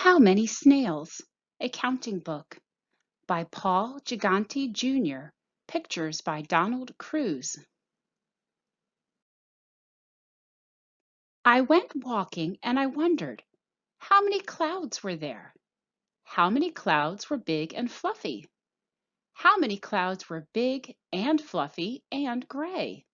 How Many Snails? A Counting Book by Paul Giganti, Jr. Pictures by Donald Cruz. I went walking and I wondered, how many clouds were there? How many clouds were big and fluffy? How many clouds were big and fluffy and gray?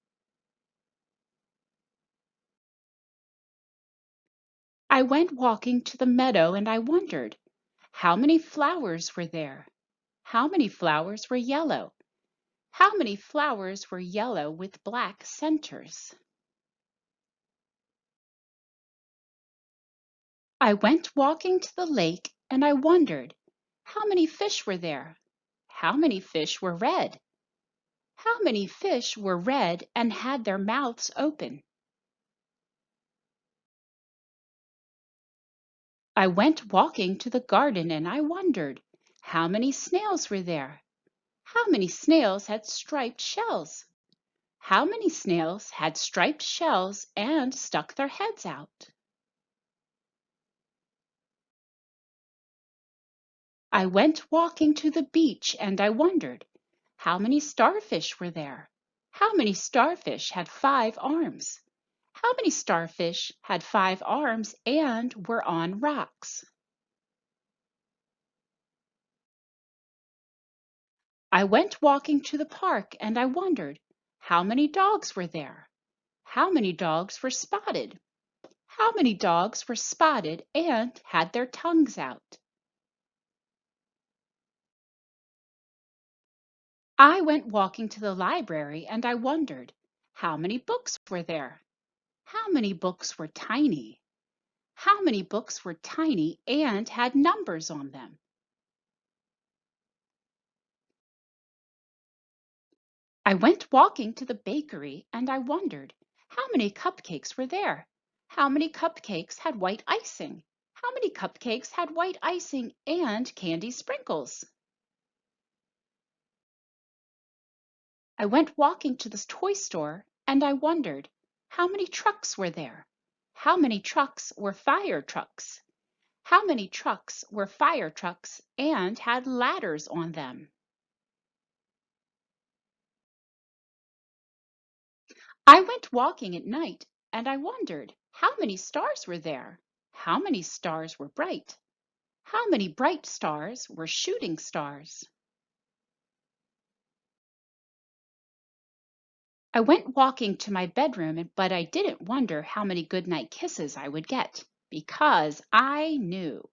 I went walking to the meadow and I wondered, how many flowers were there? How many flowers were yellow? How many flowers were yellow with black centers? I went walking to the lake and I wondered, how many fish were there? How many fish were red? How many fish were red and had their mouths open? I went walking to the garden and I wondered, how many snails were there? How many snails had striped shells? How many snails had striped shells and stuck their heads out? I went walking to the beach and I wondered, how many starfish were there? How many starfish had 5 arms? How many starfish had 5 arms and were on rocks? I went walking to the park and I wondered, how many dogs were there? How many dogs were spotted? How many dogs were spotted and had their tongues out? I went walking to the library and I wondered, how many books were there? How many books were tiny? How many books were tiny and had numbers on them? I went walking to the bakery and I wondered, how many cupcakes were there? How many cupcakes had white icing? How many cupcakes had white icing and candy sprinkles? I went walking to the toy store and I wondered, how many trucks were there? How many trucks were fire trucks? How many trucks were fire trucks and had ladders on them? I went walking at night and I wondered, how many stars were there? How many stars were bright? How many bright stars were shooting stars? I went walking to my bedroom, but I didn't wonder how many goodnight kisses I would get because I knew.